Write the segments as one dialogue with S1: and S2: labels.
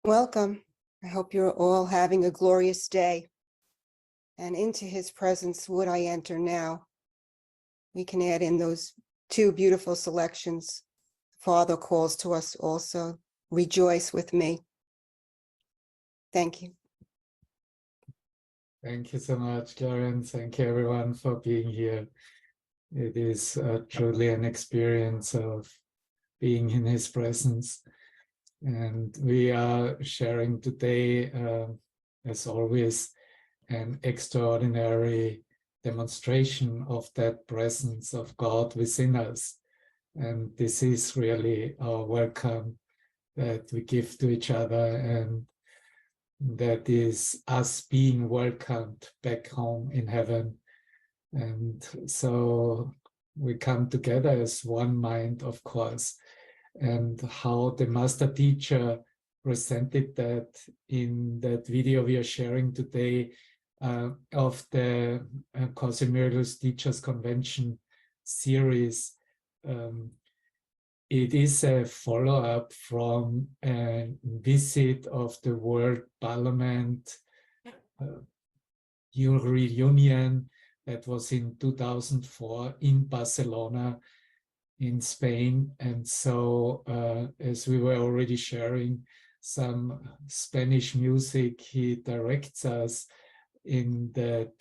S1: Welcome. I hope you're all having a glorious day. And into his presence would I enter now. We can add in those two beautiful selections. Father calls to us also, rejoice with me. Thank you.
S2: Thank you so much, Gloria. Thank you everyone for being here. It is truly an experience of being in his presence. And we are sharing today, as always, an extraordinary demonstration of that presence of God within us. And this is really our welcome that we give to each other, and that is us being welcomed back home in heaven. And so we come together as one mind, of course, and how the master teacher presented that in that video we are sharing today of the Course in Miracles Teachers Convention series. It is a follow-up from a visit of the World Parliament reunion that was in 2004 in Barcelona, in Spain. And so as we were already sharing some Spanish music, he directs us in that,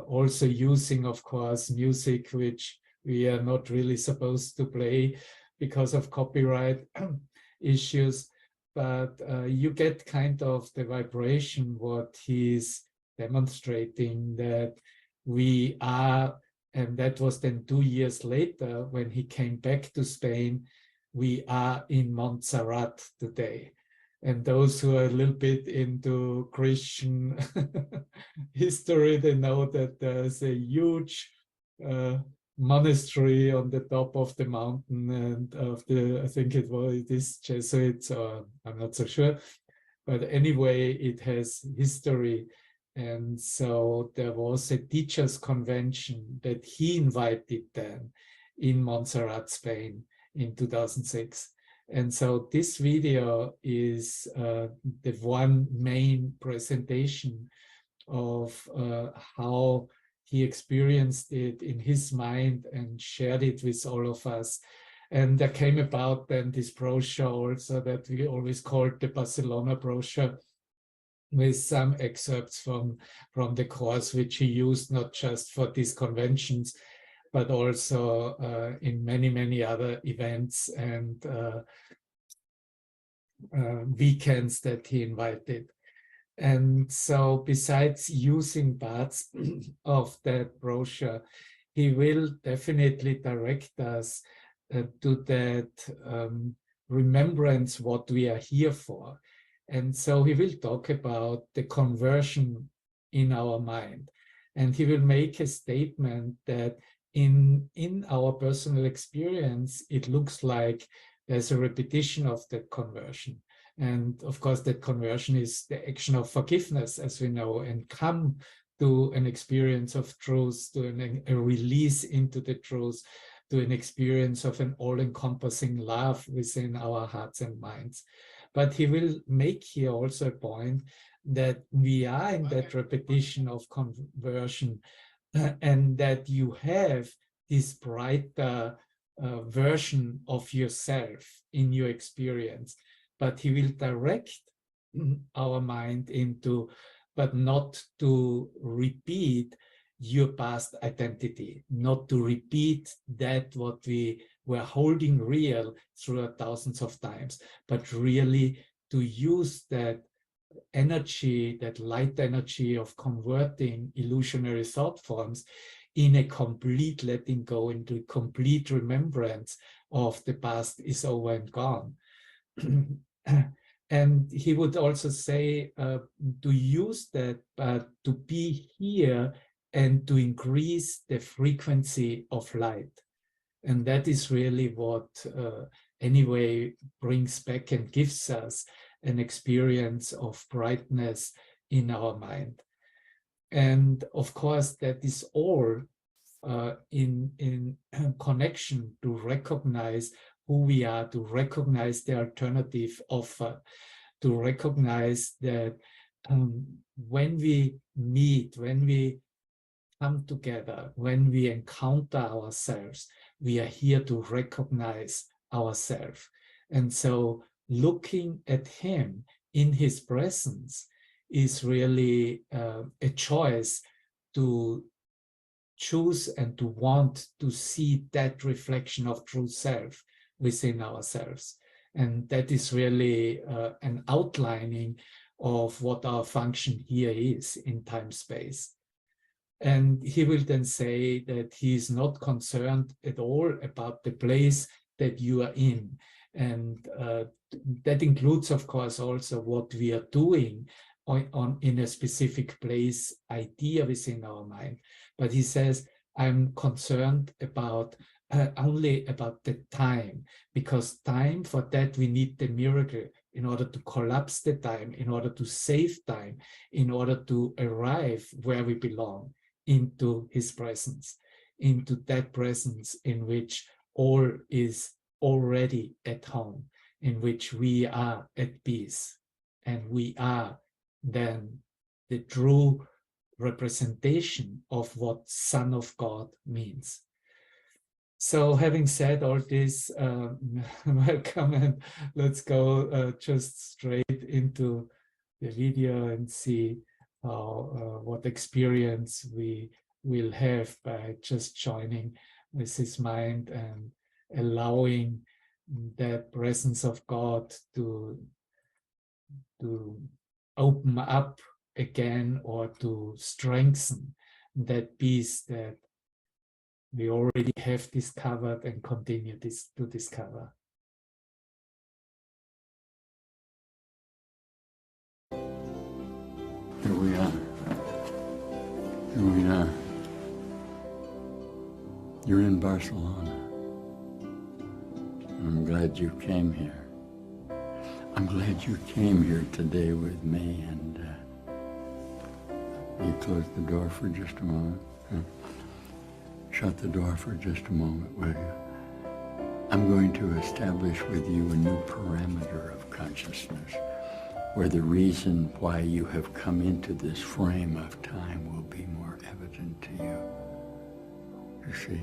S2: also using, of course, music which we are not really supposed to play because of copyright issues, but you get kind of the vibration what he's demonstrating, that we are, and that was then 2 years later when he came back to Spain, we are in Montserrat today. And those who are a little bit into Christian history, they know that there's a huge monastery on the top of the mountain, and of the, I think it is Jesuits, or I'm not so sure. But anyway, it has history. And so there was a teachers' convention that he invited then in Montserrat, Spain in 2006. And so this video is the one main presentation of how he experienced it in his mind and shared it with all of us. And there came about then this brochure also that we always called the Barcelona brochure, with some excerpts from the course, which he used not just for these conventions, but also in many, many other events and weekends that he invited. And so besides using parts of that brochure, he will definitely direct us to that remembrance what we are here for. And so he will talk about the conversion in our mind. And he will make a statement that in our personal experience, it looks like there's a repetition of that conversion. And of course, that conversion is the action of forgiveness, as we know, and come to an experience of truth, to a release into the truth, to an experience of an all-encompassing love within our hearts and minds. But he will make here also a point that we are in that repetition of conversion, and that you have this brighter version of yourself in your experience. But he will direct our mind into, but not to repeat your past identity, not to repeat that what we were holding real throughout thousands of times, but really to use that energy, that light energy of converting illusionary thought forms in a complete letting go, into complete remembrance of the past is over and gone. And he would also say to use that, but to be here and to increase the frequency of light. And that is really what anyway brings back and gives us an experience of brightness in our mind. And of course, that is all in connection to recognize who we are, to recognize the alternative offer, to recognize that when we meet, when we come together, when we encounter ourselves, we are here to recognize ourselves. And so looking at him in his presence is really a choice to choose and to want to see that reflection of true self within ourselves. And that is really an outlining of what our function here is in time-space. And he will then say that he is not concerned at all about the place that you are in. And that includes, of course, also what we are doing in a specific place idea within our mind. But he says, I'm concerned about only about the time, because time, for that we need the miracle in order to collapse the time, in order to save time, in order to arrive where we belong, into his presence, into that presence in which all is already at home, in which we are at peace, and we are then the true representation of what Son of God means. So having said all this, welcome, and let's go just straight into the video and see how, what experience we will have by just joining with his mind and allowing that presence of God to open up again, or to strengthen that peace that we already have discovered and continue to discover.
S3: Here we are. Here we are. You're in Barcelona. I'm glad you came here. I'm glad you came here today with me, and you close the door for just a moment. Shut the door for just a moment, will you? I'm going to establish with you a new parameter of consciousness, where the reason why you have come into this frame of time will be more evident to you. You see,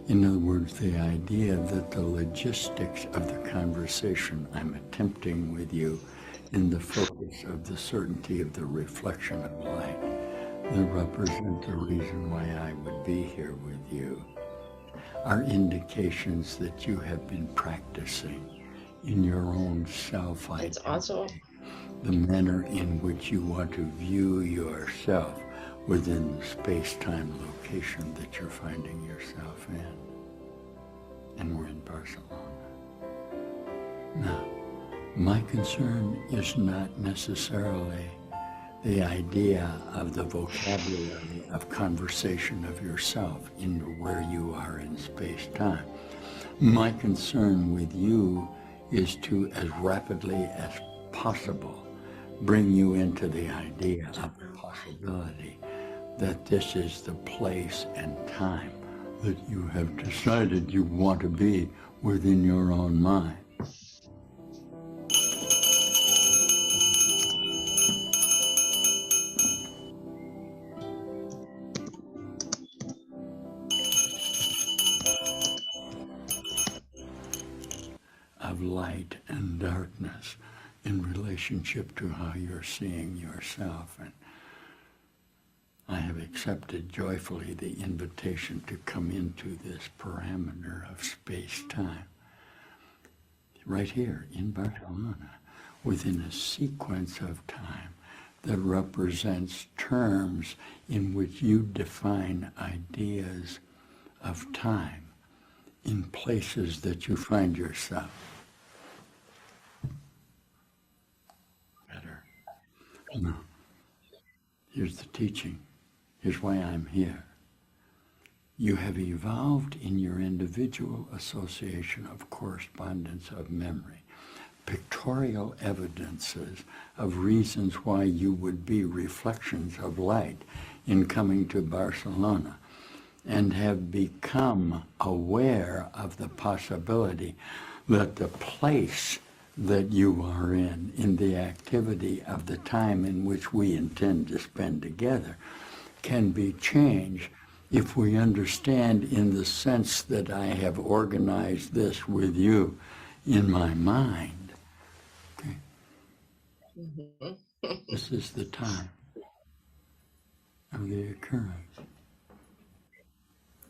S3: in other words, the idea that the logistics of the conversation I'm attempting with you in the focus of the certainty of the reflection of light that represent the reason why I would be here with you are indications that you have been practicing in your own self-identity.
S4: It's also
S3: The manner in which you want to view yourself within the space-time location that you're finding yourself in. And we're in Barcelona. Now, my concern is not necessarily the idea of the vocabulary of conversation of yourself into where you are in space-time. My concern with you is to, as rapidly as possible, bring you into the idea of the possibility that this is the place and time that you have decided you want to be within your own mind. Of light and darkness in relationship to how you're seeing yourself. And I have accepted joyfully the invitation to come into this parameter of space-time, right here in Barcelona, within a sequence of time that represents terms in which you define ideas of time in places that you find yourself. Better. No. Here's the teaching. Here's why I'm here. You have evolved in your individual association of correspondence of memory, pictorial evidences of reasons why you would be reflections of light in coming to Barcelona, and have become aware of the possibility that the place that you are in the activity of the time in which we intend to spend together, can be changed if we understand in the sense that I have organized this with you in my mind. Okay? This is the time of the occurrence.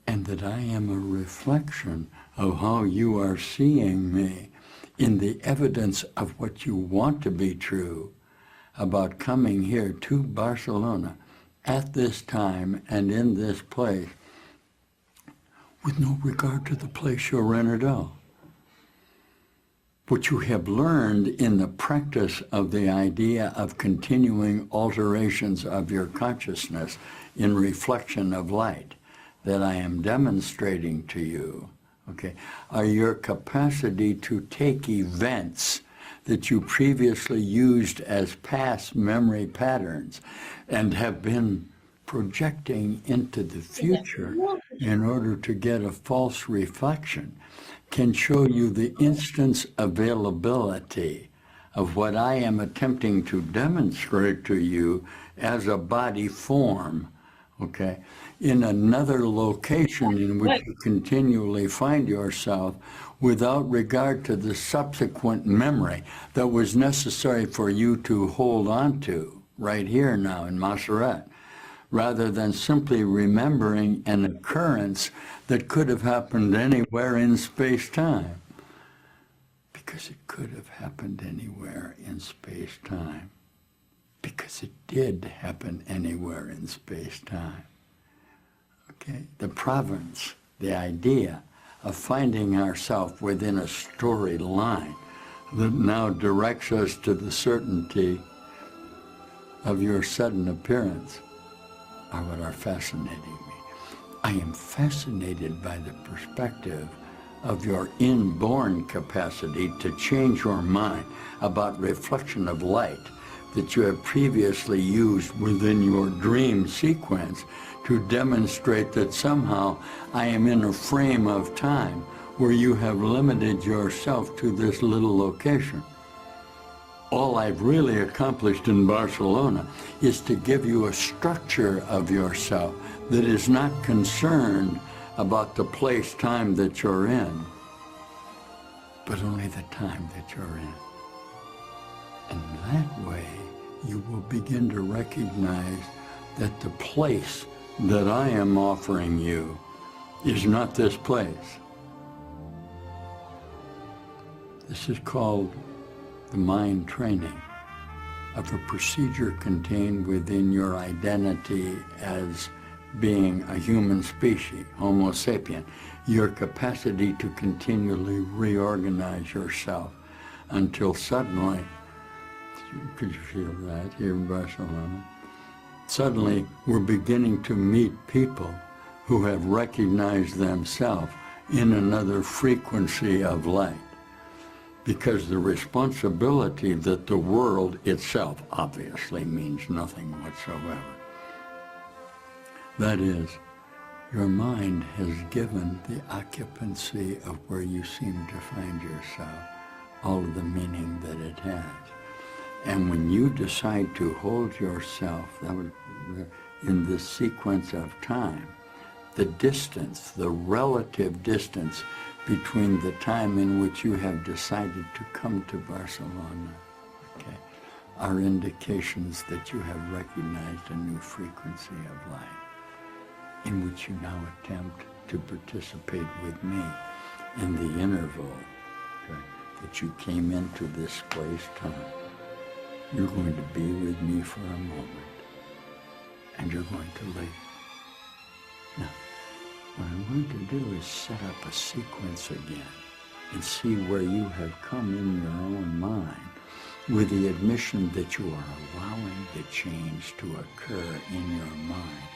S3: And that I am a reflection of how you are seeing me in the evidence of what you want to be true about coming here to Barcelona at this time and in this place with no regard to the place you're in at all. What you have learned in the practice of the idea of continuing alterations of your consciousness in reflection of light that I am demonstrating to you, okay, are your capacity to take events that you previously used as past memory patterns and have been projecting into the future in order to get a false reflection, can show you the instance availability of what I am attempting to demonstrate to you as a body form, okay, in another location in which you continually find yourself without regard to the subsequent memory that was necessary for you to hold on to right here now in Montserrat, rather than simply remembering an occurrence that could have happened anywhere in space-time. Because it could have happened anywhere in space-time. Because it did happen anywhere in space-time. Okay? The province, the idea of finding ourselves within a storyline that now directs us to the certainty of your sudden appearance are what are fascinating me. I am fascinated by the perspective of your inborn capacity to change your mind about reflection of light that you have previously used within your dream sequence to demonstrate that somehow I am in a frame of time where you have limited yourself to this little location. All I've really accomplished in Barcelona is to give you a structure of yourself that is not concerned about the place-time that you're in, but only the time that you're in. And that way, you will begin to recognize that the place that I am offering you is not this place. This is called the mind training of a procedure contained within your identity as being a human species, Homo sapien, your capacity to continually reorganize yourself until suddenly, could you feel that here in Barcelona? Suddenly, we're beginning to meet people who have recognized themselves in another frequency of light. Because the responsibility that the world itself obviously means nothing whatsoever. That is, your mind has given the occupancy of where you seem to find yourself all of the meaning that it has. And when you decide to hold yourself in this sequence of time, the distance, the relative distance between the time in which you have decided to come to Barcelona, okay, are indications that you have recognized a new frequency of light in which you now attempt to participate with me in the interval, okay, that you came into this space-time. You're going to be with me for a moment, and you're going to leave. Now, what I'm going to do is set up a sequence again and see where you have come in your own mind with the admission that you are allowing the change to occur in your mind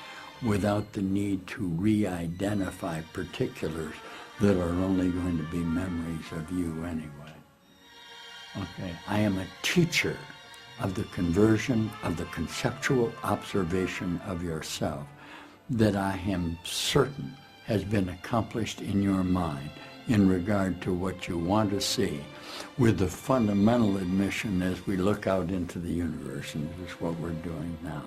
S3: without the need to re-identify particulars that are only going to be memories of you anyway. Okay, I am a teacher of the conversion of the conceptual observation of yourself that I am certain has been accomplished in your mind in regard to what you want to see, with the fundamental admission as we look out into the universe, and this is what we're doing now.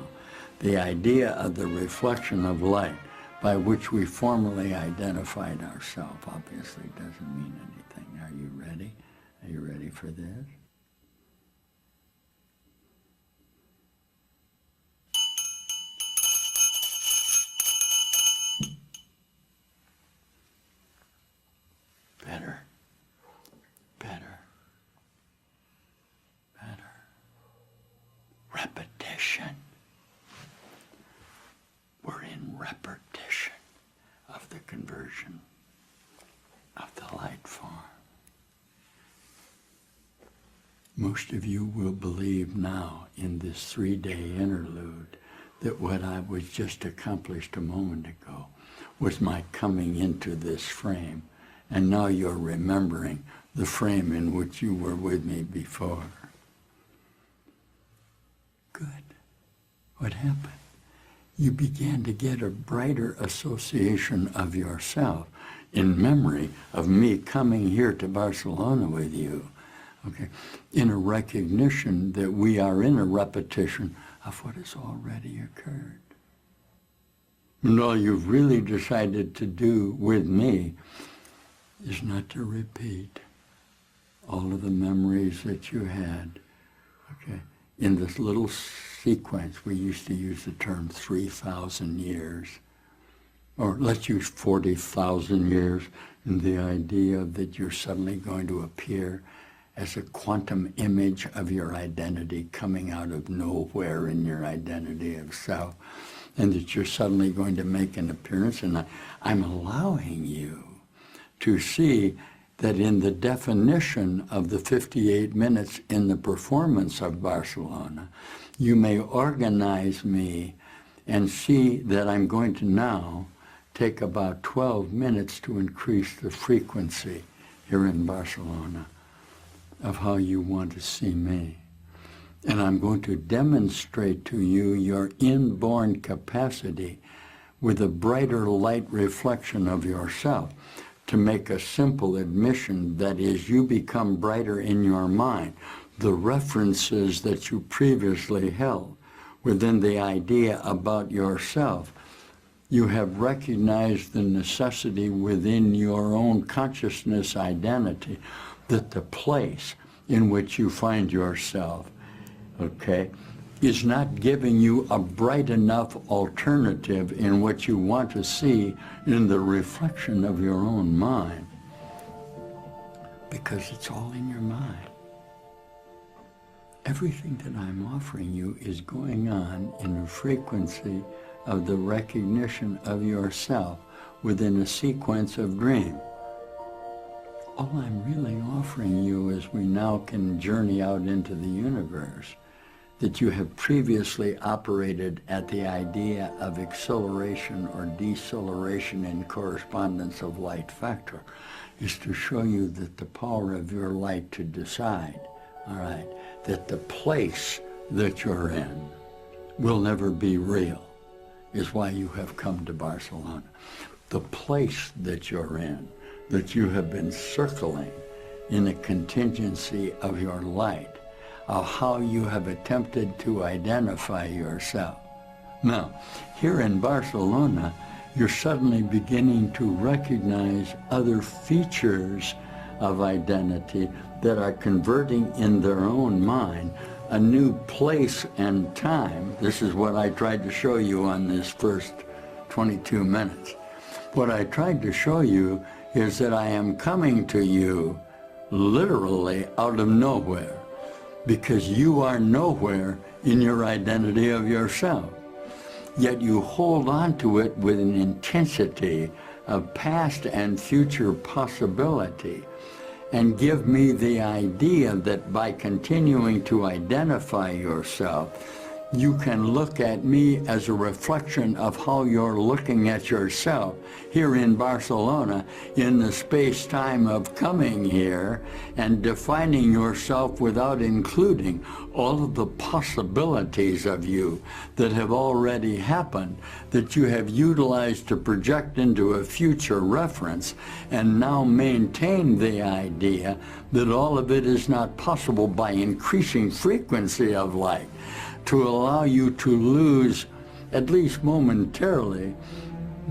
S3: The idea of the reflection of light by which we formally identified ourselves obviously doesn't mean anything. Are you ready? Are you ready for this? Better, better, better. Repetition. We're in repetition of the conversion of the light form. Most of you will believe now in this 3-day interlude that what I was just accomplished a moment ago was my coming into this frame. And now you're remembering the frame in which you were with me before. Good. What happened? You began to get a brighter association of yourself in memory of me coming here to Barcelona with you. Okay, in a recognition that we are in a repetition of what has already occurred. And all you've really decided to do with me is not to repeat all of the memories that you had, okay? In this little sequence, we used to use the term 3,000 years, or let's use 40,000 years, and the idea that you're suddenly going to appear as a quantum image of your identity coming out of nowhere in your identity of self, and that you're suddenly going to make an appearance, and I'm allowing you to see that in the definition of the 58 minutes in the performance of Barcelona, you may organize me and see that I'm going to now take about 12 minutes to increase the frequency here in Barcelona of how you want to see me. And I'm going to demonstrate to you your inborn capacity with a brighter light reflection of yourself to make a simple admission that as you become brighter in your mind, the references that you previously held within the idea about yourself, you have recognized the necessity within your own consciousness identity that the place in which you find yourself, okay, is not giving you a bright enough alternative in what you want to see in the reflection of your own mind, because it's all in your mind. Everything that I'm offering you is going on in the frequency of the recognition of yourself within a sequence of dream. All I'm really offering you as we now can journey out into the universe, that you have previously operated at the idea of acceleration or deceleration in correspondence of light factor, is to show you that the power of your light to decide, all right, that the place that you're in will never be real, is why you have come to Barcelona. The place that you're in, that you have been circling in a contingency of your light, of how you have attempted to identify yourself. Now, here in Barcelona, you're suddenly beginning to recognize other features of identity that are converting in their own mind a new place and time. This is what I tried to show you on this first 22 minutes. What I tried to show you is that I am coming to you literally out of nowhere, because you are nowhere in your identity of yourself. Yet you hold on to it with an intensity of past and future possibility, and give me the idea that by continuing to identify yourself, you can look at me as a reflection of how you're looking at yourself here in Barcelona, in the space-time of coming here and defining yourself without including all of the possibilities of you that have already happened, that you have utilized to project into a future reference, and now maintain the idea that all of it is not possible by increasing frequency of light, to allow you to lose, at least momentarily,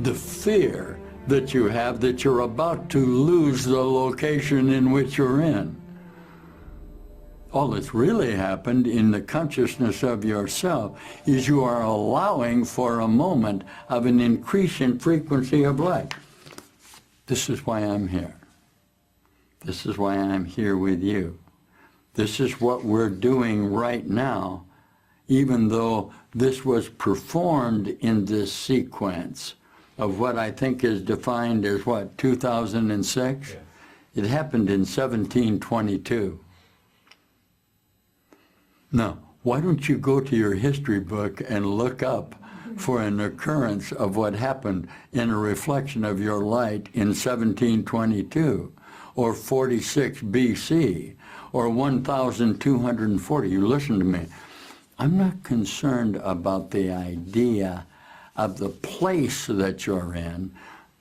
S3: the fear that you have that you're about to lose the location in which you're in. All that's really happened in the consciousness of yourself is you are allowing for a moment of an increase in frequency of light. This is why I'm here. This is why I'm here with you. This is what we're doing right now, even though this was performed in this sequence of what I think is defined as, what, 2006? Yes. It happened in 1722. Now, why don't you go to your history book and look up for an occurrence of what happened in a reflection of your light in 1722, or 46 BC, or 1240. You listen to me. I'm not concerned about the idea of the place that you're in.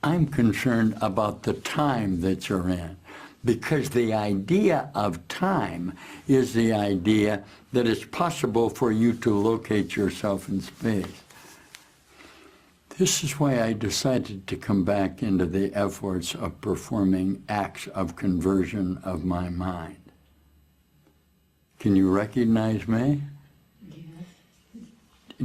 S3: I'm concerned about the time that you're in. Because the idea of time is the idea that it's possible for you to locate yourself in space. This is why I decided to come back into the efforts of performing acts of conversion of my mind. Can you recognize me?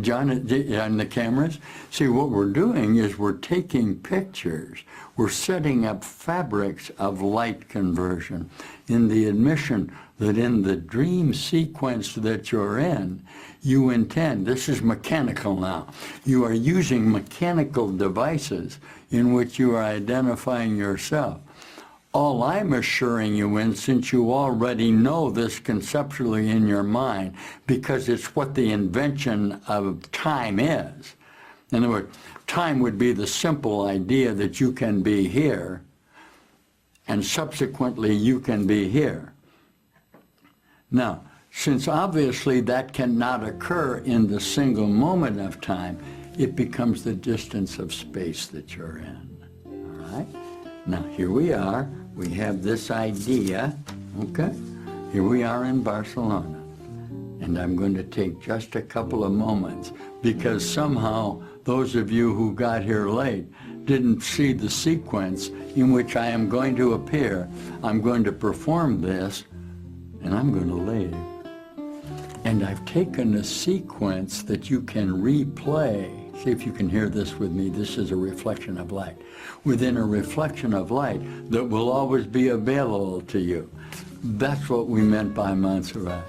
S3: John, on the cameras? See, what we're doing is we're taking pictures. We're setting up fabrics of light conversion in the admission that in the dream sequence that you're in, you intend, this is mechanical now, you are using mechanical devices in which you are identifying yourself. All I'm assuring you in, since you already know this conceptually in your mind, because it's what the invention of time is. In other words, time would be the simple idea that you can be here, and subsequently you can be here. Now, since obviously that cannot occur in the single moment of time, it becomes the distance of space that you're in. All right? Now, here we are. We have this idea, okay? Here we are in Barcelona. And I'm going to take just a couple of moments because somehow those of you who got here late didn't see the sequence in which I am going to appear. I'm going to perform this, and I'm going to leave. And I've taken a sequence that you can replay. See if you can hear this with me. This is a reflection of light. Within a reflection of light that will always be available to you. That's what we meant by Montserrat.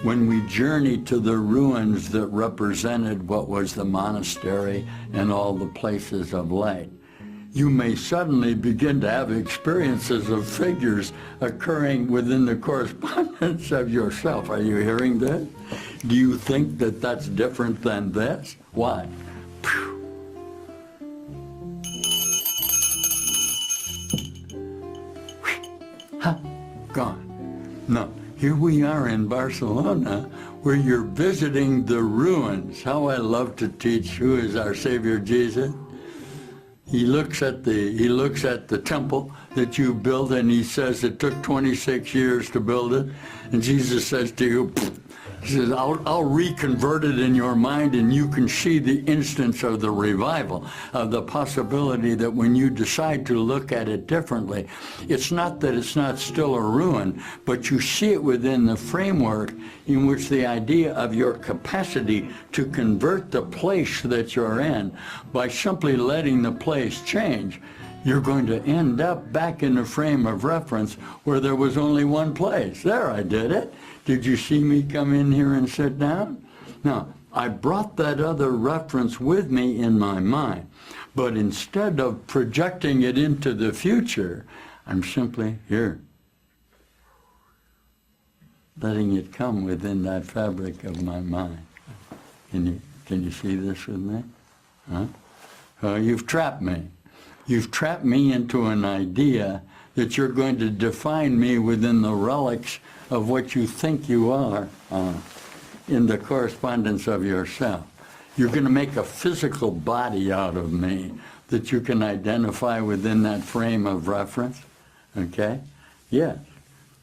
S3: When we journeyed to the ruins that represented what was the monastery and all the places of light, you may suddenly begin to have experiences of figures occurring within the correspondence of yourself. Are you hearing that? Do you think that that's different than this? Why? Gone. No, here we are in Barcelona where you're visiting the ruins. How I love to teach who is our Savior Jesus. He looks at the temple that you built and he says it took 26 years to build it. And Jesus says to you, he says, I'll reconvert it in your mind, and you can see the instance of the revival, of the possibility that when you decide to look at it differently, it's not that it's not still a ruin, but you see it within the framework in which the idea of your capacity to convert the place that you're in by simply letting the place change. You're going to end up back in the frame of reference where there was only one place. There, I did it. Did you see me come in here and sit down? Now, I brought that other reference with me in my mind, but instead of projecting it into the future, I'm simply here, letting it come within that fabric of my mind. Can you see this with me? Huh? You've trapped me. You've trapped me into an idea that you're going to define me within the relics of what you think you are in the correspondence of yourself. You're going to make a physical body out of me that you can identify within that frame of reference. Okay? Yeah.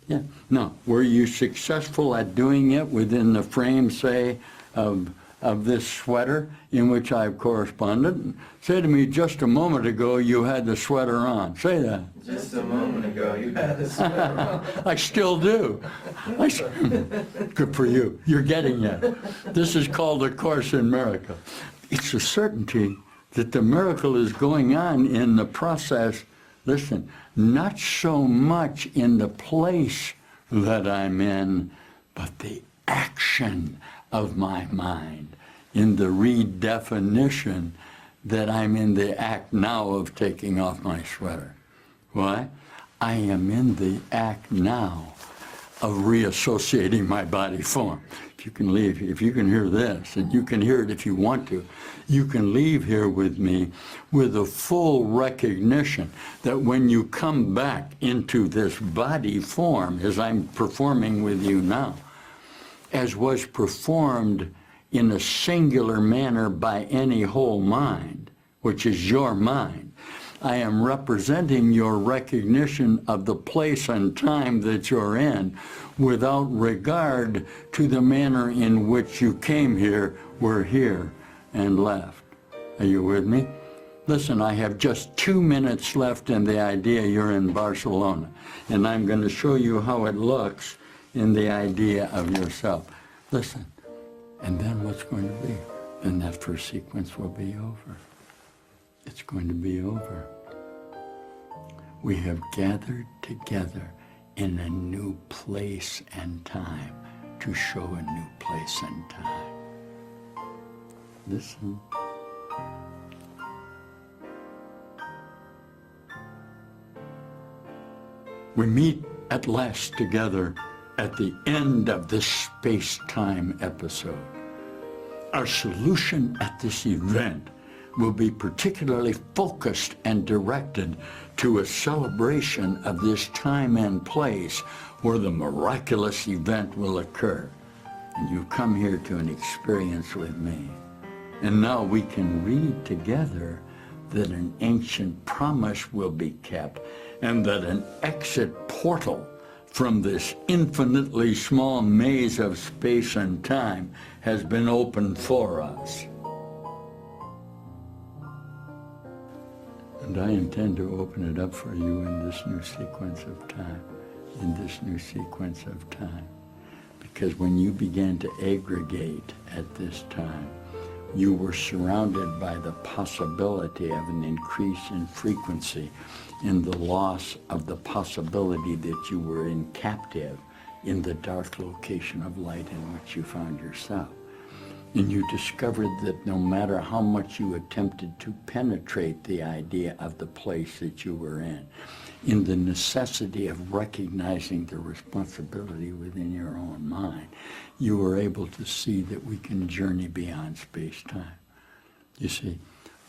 S3: Yeah. No. Were you successful at doing it within the frame, say, of this sweater in which I've corresponded? Say to me, just a moment ago you had the sweater on. Say that.
S4: Just a moment ago you had the sweater on.
S3: I still do. Good for you. You're getting it. This is called A Course in Miracles. It's a certainty that the miracle is going on in the process, listen, not so much in the place that I'm in, but the action of my mind, in the redefinition that I'm in the act now of taking off my sweater. Why? I am in the act now of reassociating my body form. If you can leave, if you can hear this, and you can hear it if you want to, you can leave here with me with a full recognition that when you come back into this body form, as I'm performing with you now, as was performed in a singular manner by any whole mind, which is your mind, I am representing your recognition of the place and time that you're in without regard to the manner in which you came here, were here, and left. Are you with me? Listen, I have just 2 minutes left in the idea you're in Barcelona, and I'm going to show you how it looks in the idea of yourself. Listen, and then what's going to be? Then that first sequence will be over. It's going to be over. We have gathered together in a new place and time to show a new place and time. Listen. We meet at last together at the end of this space-time episode. Our solution at this event will be particularly focused and directed to a celebration of this time and place where the miraculous event will occur. And you come here to an experience with me. And now we can read together that an ancient promise will be kept and that an exit portal from this infinitely small maze of space and time has been opened for us. And I intend to open it up for you in this new sequence of time, Because when you began to aggregate at this time, you were surrounded by the possibility of an increase in frequency, in the loss of the possibility that you were in captive in the dark location of light in which you found yourself. And you discovered that no matter how much you attempted to penetrate the idea of the place that you were in the necessity of recognizing the responsibility within your own mind, you were able to see that we can journey beyond space-time. You see,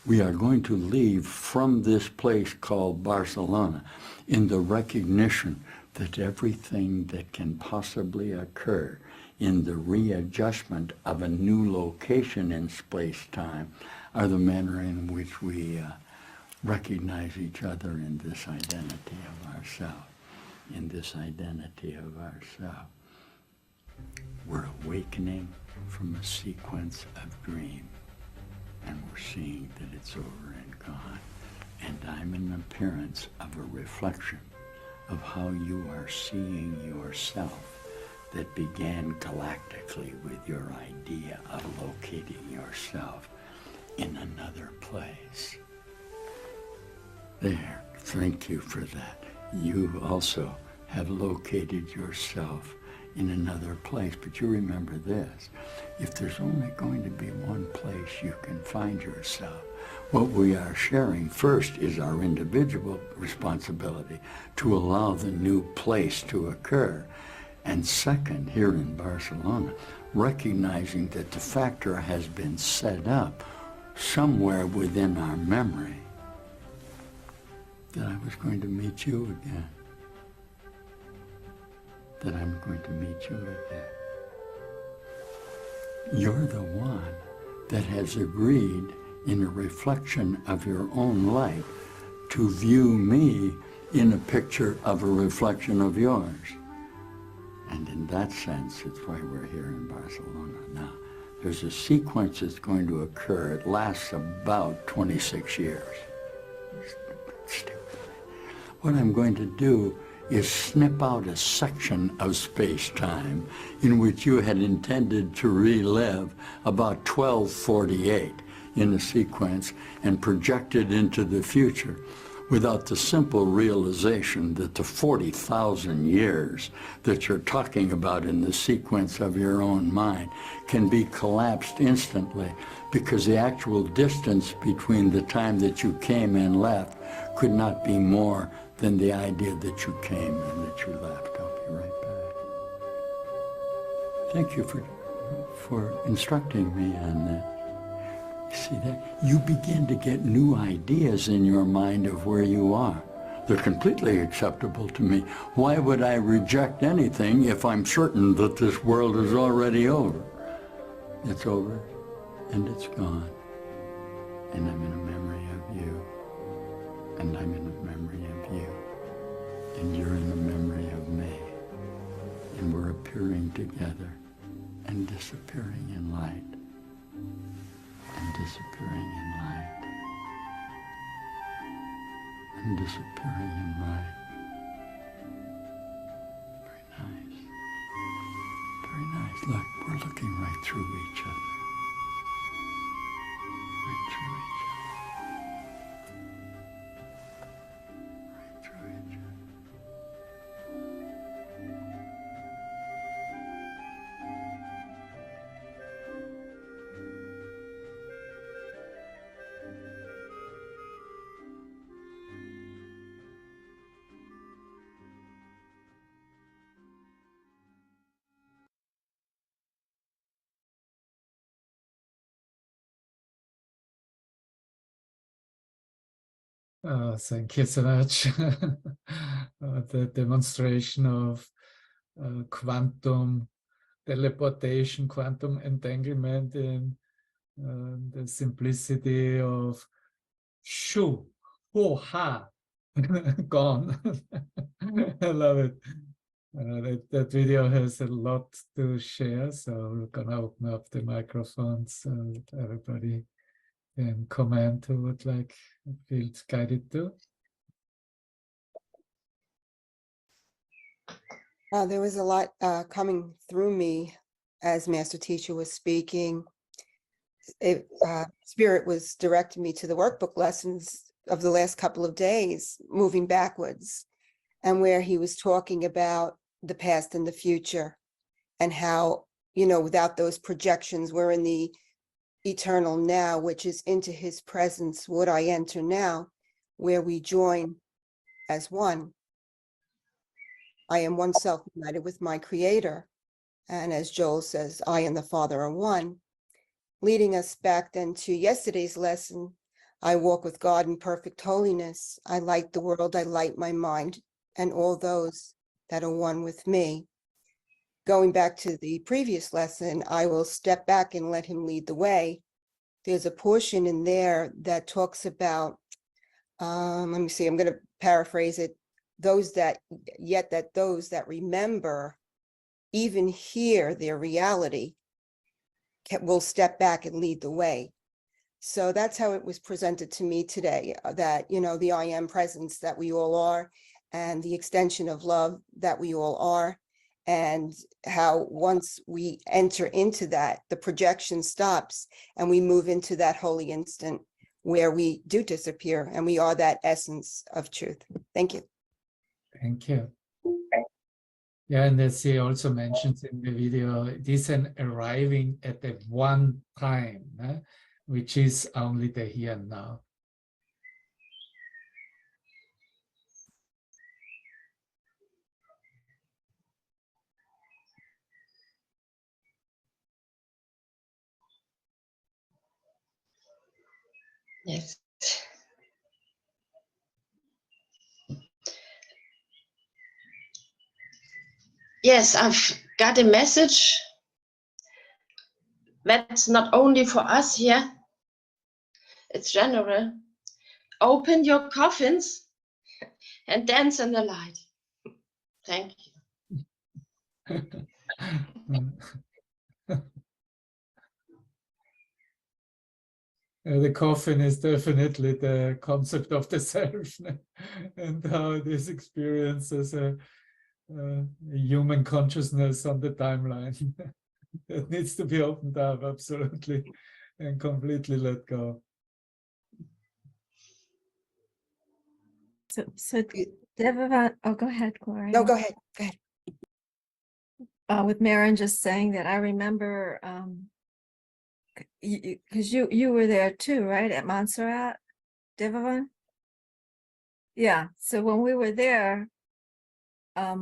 S3: we are going to leave from this place called Barcelona in the recognition that everything that can possibly occur in the readjustment of a new location in space-time are the manner in which we recognize each other in this identity of ourself, We're awakening from a sequence of dreams, and we're seeing that it's over and gone. And I'm an appearance of a reflection of how you are seeing yourself that began galactically with your idea of locating yourself in another place. There, thank you for that. You also have located yourself in another place. But you remember this, if there's only going to be one place you can find yourself, what we are sharing first is our individual responsibility to allow the new place to occur. And second, here in Barcelona, recognizing that the factor has been set up somewhere within our memory that I was going to meet you again, that I'm going to meet you again. You're the one that has agreed in a reflection of your own light to view me in a picture of a reflection of yours. And in that sense, it's why we're here in Barcelona now. There's a sequence that's going to occur. It lasts about 26 years. Stay with me. What I'm going to do is snip out a section of space-time in which you had intended to relive about 1248 in a sequence and project it into the future, without the simple realization that the 40,000 years that you're talking about in the sequence of your own mind can be collapsed instantly, because the actual distance between the time that you came and left could not be more than the idea that you came and that you left. I'll be right back. Thank you for instructing me on that. See that? You begin to get new ideas in your mind of where you are. They're completely acceptable to me. Why would I reject anything if I'm certain that this world is already over? It's over, and it's gone. And I'm in a memory of you. And I'm in a memory of you. And you're in a memory of me. And we're appearing together and disappearing in light. And disappearing in light, and disappearing in light. Very nice. Very nice. Look, we're looking right through each other. Right through each other. Right through each other.
S2: Thank you so much. The demonstration of quantum teleportation, quantum entanglement in the simplicity of shoo, ho, ha, gone. I love it. That video has a lot to share, so we're gonna open up the microphones so everybody can comment who would like feel guided to.
S1: There was a lot coming through me as Master Teacher was speaking. Spirit was directing me to the workbook lessons of the last couple of days, moving backwards, and where he was talking about the past and the future, and how, without those projections, we're in the eternal now, which is into his presence would I enter now, where we join as one. I am one self united with my creator. And as Joel says, I and the Father are one, leading us back then to yesterday's lesson. I walk with God in perfect holiness. I light the world, I light my mind, and all those that are one with me. Going back to the previous lesson, I will step back and let him lead the way. There's a portion in there that talks about, let me see, I'm going to paraphrase it. Those that remember, even hear their reality, will step back and lead the way. So that's how it was presented to me today, that, the I am presence that we all are, and the extension of love that we all are, and how once we enter into that, the projection stops and we move into that holy instant where we do disappear and we are that essence of truth. Thank you.
S2: Thank you. Yeah, and as he also mentions in the video, it is an arriving at the one time, which is only the here and now.
S5: Yes. Yes, I've got a message that's not only for us here, it's general. Open your coffins and dance in the light. Thank you.
S2: The coffin is definitely the concept of the self, and how it is experienced as a human consciousness on the timeline. That needs to be opened up, absolutely, and completely let go.
S6: So Devavan, oh, go ahead, Gloria.
S1: No, go ahead. Go ahead.
S6: With Maren just saying that, I remember, because you were there too, right, at Montserrat, Devavan? Yeah, so when we were there, I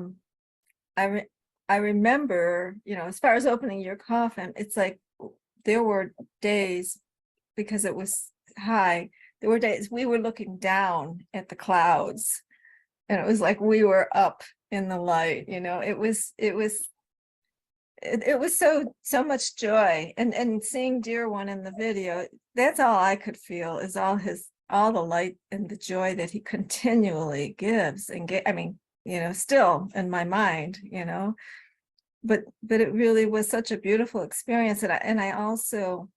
S6: remember, as far as opening your coffin, it's like there were days, because it was high, there were days we were looking down at the clouds, and it was like we were up in the light. It was so much joy, and seeing Dear One in the video, that's all I could feel, is all the light and the joy that he continually gives, and still in my mind, but it really was such a beautiful experience. And I also,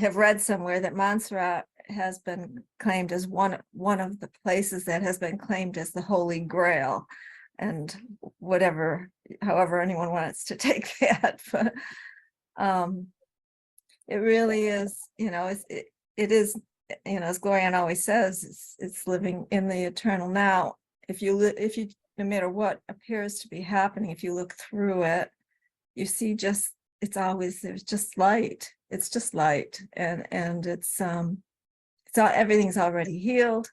S6: have read somewhere that Montserrat has been claimed as one of the places that has been claimed as the Holy Grail, and however anyone wants to take that, but it really is, it is, as Glorian always says, it's living in the eternal now. If you no matter what appears to be happening, if you look through it, you see there's just light. It's just light, and it's everything's already healed.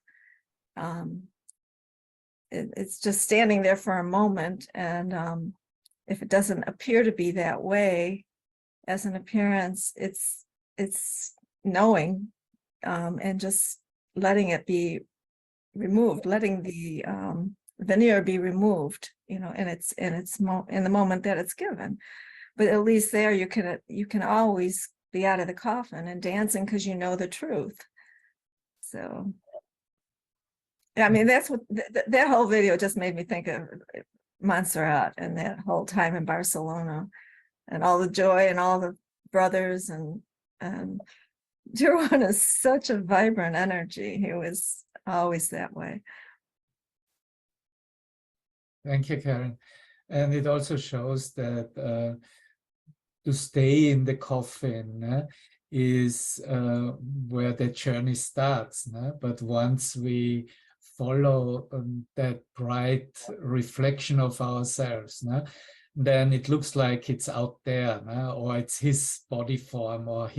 S6: It's just standing there for a moment, and if it doesn't appear to be that way as an appearance, it's knowing, and just letting it be removed, letting the veneer be removed, in the moment that it's given. But at least there you can always be out of the coffin and dancing, because you know the truth. So I mean, that's what that whole video just made me think of, Montserrat, and that whole time in Barcelona, and all the joy and all the brothers, and Dear One is such a vibrant energy. He was always that way.
S2: Thank you, Karen. And it also shows that to stay in the coffin is where the journey starts. But once we follow that bright reflection of ourselves, then it looks like it's out there, or it's his body form, or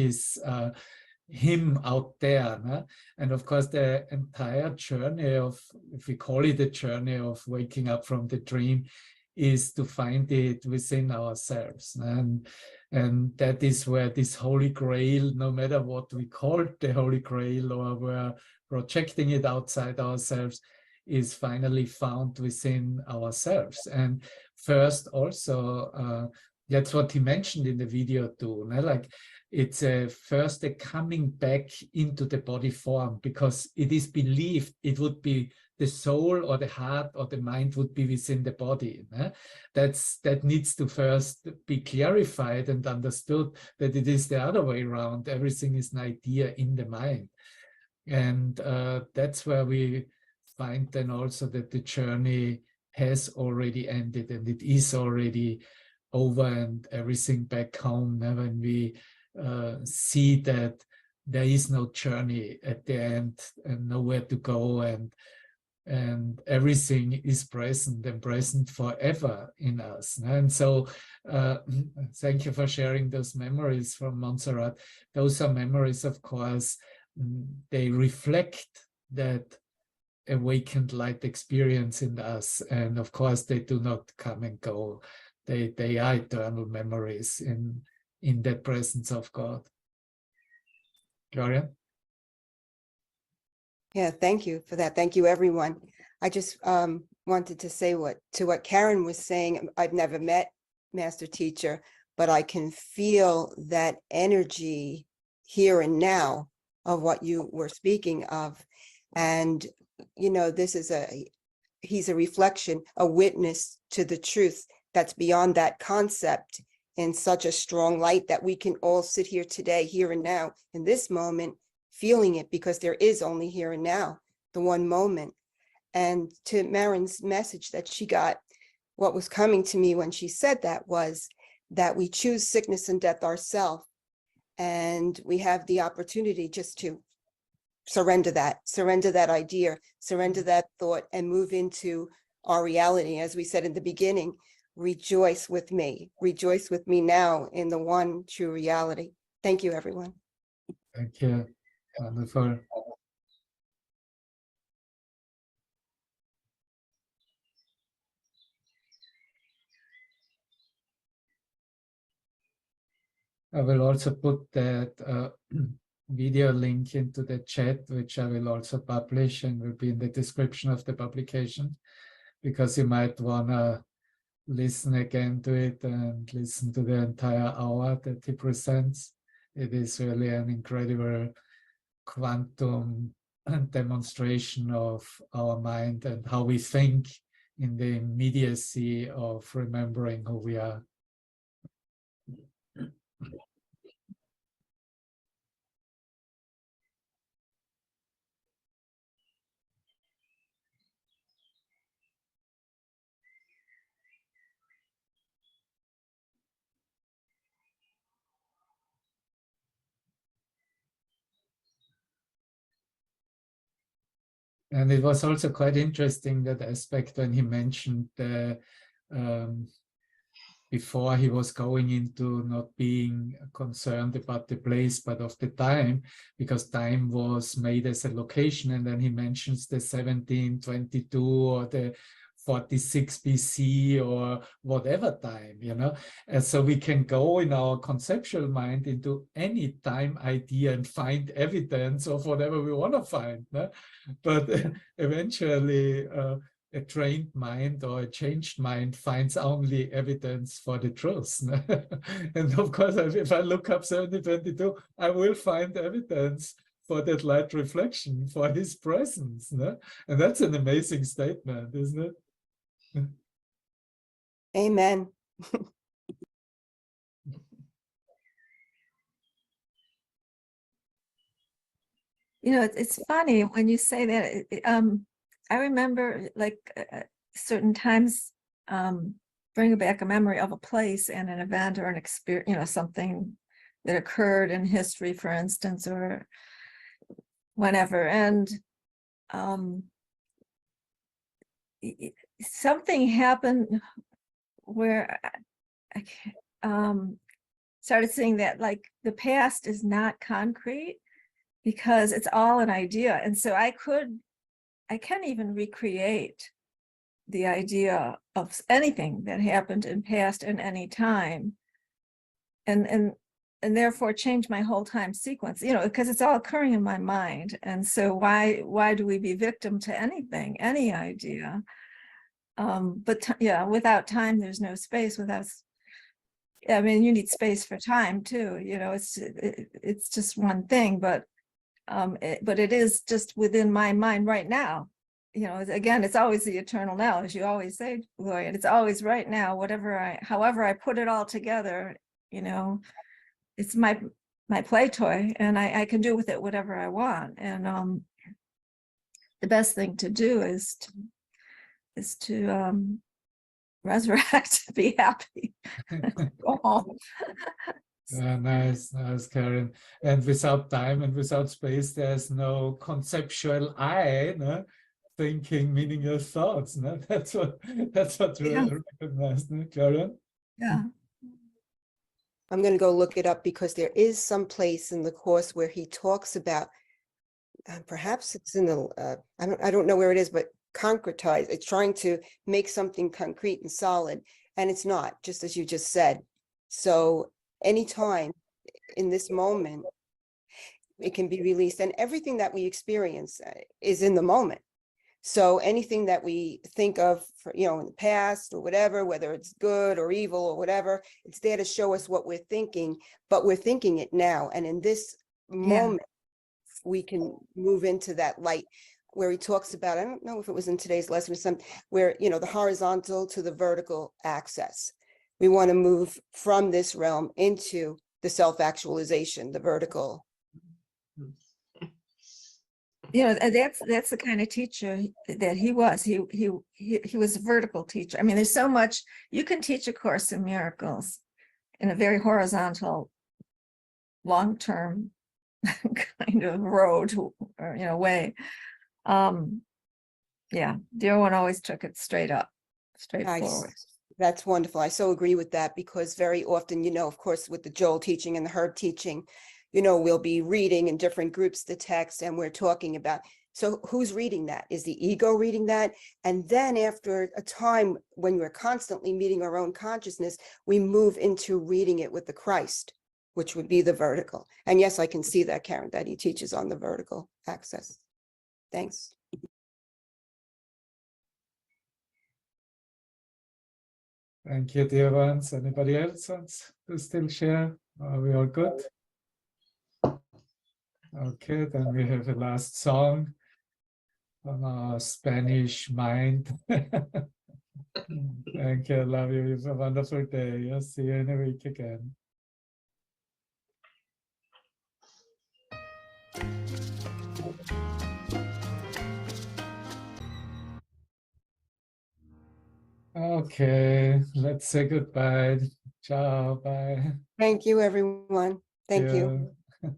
S2: him out there. And of course, the entire journey of, if we call it a journey of waking up from the dream, is to find it within ourselves. And that is where this Holy Grail, no matter what we call it, the Holy Grail, or we're projecting it outside ourselves, is finally found within ourselves. And first also, that's what he mentioned in the video too, like it's first a coming back into the body form, because it is believed it would be the soul or the heart or the mind would be within the body. That needs to first be clarified and understood, that it is the other way around. Everything is an idea in the mind. And that's where we find then also that the journey has already ended, and it is already over, and everything back home. When we see that there is no journey at the end, and nowhere to go, and everything is present, and present forever in us. And so thank you for sharing those memories from Montserrat. Those are memories, of course, they reflect that awakened light experience in us, and of course they do not come and go. They are eternal memories in that presence of God. Gloria?
S1: Yeah, thank you for that. Thank you, everyone. I just wanted to say what Karen was saying. I've never met Master Teacher, but I can feel that energy here and now of what you were speaking of. And, you know, he's a reflection, a witness to the truth that's beyond that concept in such a strong light that we can all sit here today, here and now, in this moment, feeling it, because there is only here and now, the one moment. And to Marin's message that she got, what was coming to me when she said that was that we choose sickness and death ourselves. And we have the opportunity just to surrender that idea, surrender that thought, and move into our reality. As we said in the beginning, rejoice with me now in the one true reality. Thank you, everyone.
S2: Thank you. Wonderful. I will also put that video link into the chat, which I will also publish and will be in the description of the publication, because you might want to listen again to it and listen to the entire hour that he presents. It is really an incredible quantum demonstration of our mind and how we think in the immediacy of remembering who we are. And it was also quite interesting, that aspect when he mentioned before he was going into not being concerned about the place, but of the time, because time was made as a location. And then he mentions the 1722 or the 46 BC or whatever time, you know. And so we can go in our conceptual mind into any time idea and find evidence of whatever we want to find. No? But eventually, a trained mind or a changed mind finds only evidence for the truth. No? And of course, if I look up 1722, I will find evidence for that light reflection, for his presence. No? And that's an amazing statement, isn't it?
S1: Amen.
S6: You know, it's funny when you say that. I remember like certain times bring back a memory of a place and an event or an experience, you know, something that occurred in history, for instance, or whenever. And something happened where I started seeing that like the past is not concrete because it's all an idea. And so I can even recreate the idea of anything that happened in past and any time, and therefore change my whole time sequence, you know, because it's all occurring in my mind. And so why do we be victim to anything, any idea? But yeah, without time, there's no space. I mean, you need space for time too, you know, it's just one thing, but it is just within my mind right now. You know, again, it's always the eternal now, as you always say, Gloria. It's always right now, however I put it all together, you know, it's my play toy, and I can do with it whatever I want. And the best thing to do is to resurrect, be happy, go home.
S2: Nice, Karen. And without time and without space, there's no conceptual I, no? Thinking meaningless thoughts. No? That's what we recognize, no, Karen?
S6: Yeah.
S1: I'm going to go look it up, because there is some place in the course where he talks about, perhaps it's in the, I don't know where it is, but concretize. It's trying to make something concrete and solid, and it's not, just as you just said. So anytime in this moment, it can be released. And everything that we experience is in the moment. So anything that we think of, in the past or whatever, whether it's good or evil or whatever, it's there to show us what we're thinking, but we're thinking it now. And in this moment, we can move into that light where he talks about, I don't know if it was in today's lesson or something, where, the horizontal to the vertical access. We want to move from this realm into the self-actualization, the vertical.
S6: That's the kind of teacher that he was. He was a vertical teacher. I mean, there's so much you can teach a Course in Miracles in a very horizontal, long-term kind of road or way. Dear One always took it straight up, straight forward.
S1: That's wonderful. I so agree with that, because very often, of course, with the Joel teaching and the Herb teaching, we'll be reading in different groups the text, and we're talking about, so who's reading that? Is the ego reading that? And then after a time when we're constantly meeting our own consciousness, we move into reading it with the Christ, which would be the vertical. And yes, I can see that, Karen, that he teaches on the vertical access. Thanks.
S2: Thank you, dear ones. Anybody else wants to still share? Are we all good? Okay, then we have a last song from our Spanish mind. Thank you. I love you. Have a wonderful day. I'll see you in a week again. Okay, let's say goodbye. Ciao, bye.
S1: Thank you, everyone. Thank you.
S2: Yeah.